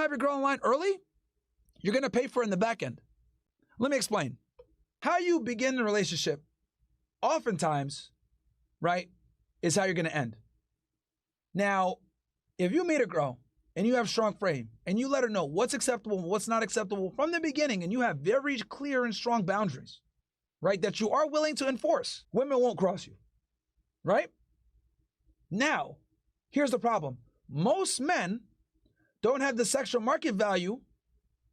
have your girl in line early, you're going to pay for it in the back end. Let me explain. How you begin the relationship, oftentimes, right, is how you're going to end. Now, if you meet a girl and you have strong frame and you let her know what's acceptable and what's not acceptable from the beginning, and you have very clear and strong boundaries, right, that you are willing to enforce, women won't cross you, right? Now, here's the problem. Most men don't have the sexual market value,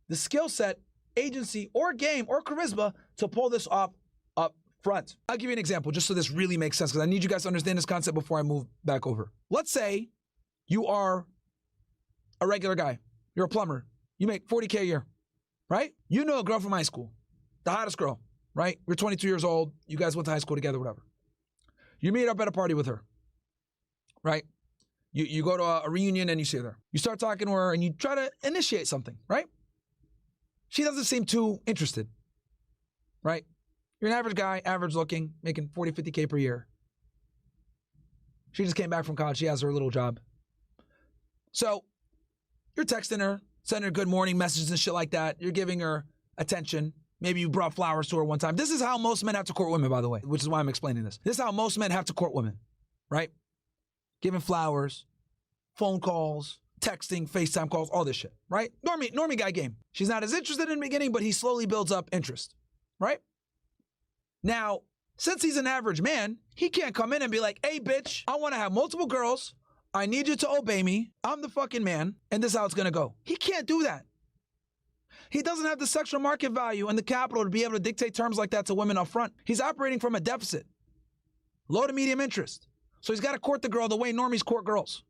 the skill set, agency, or game, or charisma to pull this off up front. I'll give you an example just so this really makes sense, because I need you guys to understand this concept before I move back over. Let's say you are a regular guy. You're a plumber. You make $40K a year, right? You know a girl from high school, the hottest girl, right? You're 22 years old. You guys went to high school together, whatever. You meet up at a party with her, right? You go to a reunion and you see her there. You start talking to her and you try to initiate something, right? She doesn't seem too interested, right? You're an average guy, average looking, making 40, 50K per year. She just came back from college. She has her little job. So you're texting her, sending her good morning messages and shit like that. You're giving her attention. Maybe you brought flowers to her one time. This is how most men have to court women, by the way, which is why I'm explaining this. This is how most men have to court women, right? Giving flowers, phone calls, texting, FaceTime calls, all this shit, right? Normie guy game. She's not as interested in the beginning, but he slowly builds up interest, right? Now, since he's an average man, he can't come in and be like, hey, bitch, I want to have multiple girls. I need you to obey me. I'm the fucking man, and this is how it's going to go. He can't do that. He doesn't have the sexual market value and the capital to be able to dictate terms like that to women up front. He's operating from a deficit, low to medium interest. So he's got to court the girl the way normies court girls.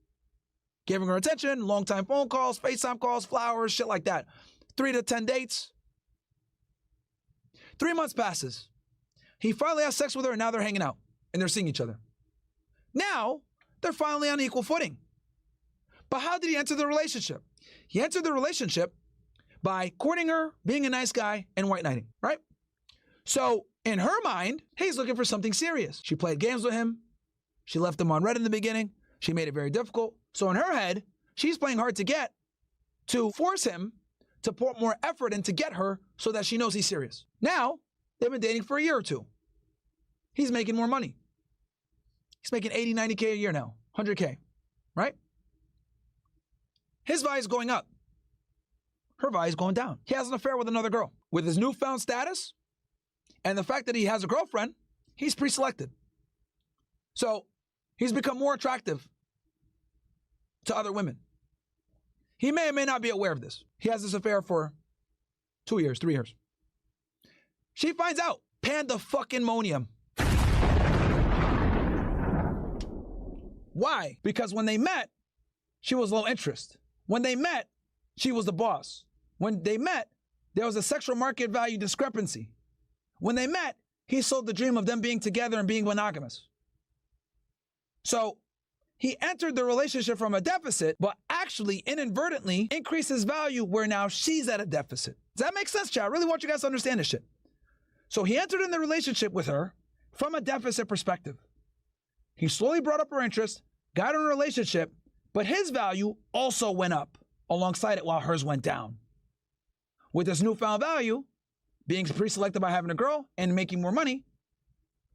Giving her attention, long time phone calls, FaceTime calls, flowers, shit like that. 3 to 10 dates. 3 months passes. He finally has sex with her and now they're hanging out and they're seeing each other. Now, they're finally on equal footing. But how did he enter the relationship? He entered the relationship by courting her, being a nice guy, and white knighting, right? So in her mind, he's looking for something serious. She played games with him. She left him on red in the beginning. She made it very difficult. So in her head, she's playing hard to get to force him to put more effort in to get her so that she knows he's serious. Now, they've been dating for a year or two. He's making more money. He's making 80, 90K a year now, 100K, right? His value is going up. Her value is going down. He has an affair with another girl. With his newfound status and the fact that he has a girlfriend, he's pre-selected. So he's become more attractive to other women. He may or may not be aware of this. He has this affair for 2 years, 3 years. She finds out. Pandemonium. Why? Because when they met, she was low interest. When they met, she was the boss. When they met, there was a sexual market value discrepancy. When they met, he sold the dream of them being together and being monogamous. So he entered the relationship from a deficit, but actually inadvertently increased his value where now she's at a deficit. Does that make sense, chat? I really want you guys to understand this shit. So he entered in the relationship with her from a deficit perspective. He slowly brought up her interest, got her in a relationship, but his value also went up alongside it while hers went down. With this newfound value, being pre-selected by having a girl and making more money,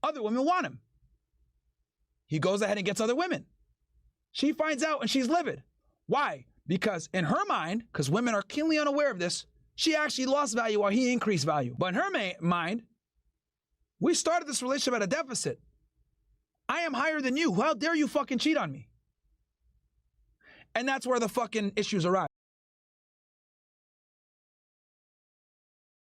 other women want him. He goes ahead and gets other women. She finds out and she's livid. Why? Because in her mind, because women are keenly unaware of this, she actually lost value while he increased value. But in her mind, we started this relationship at a deficit. I am higher than you. How dare you fucking cheat on me? And that's where the fucking issues arise.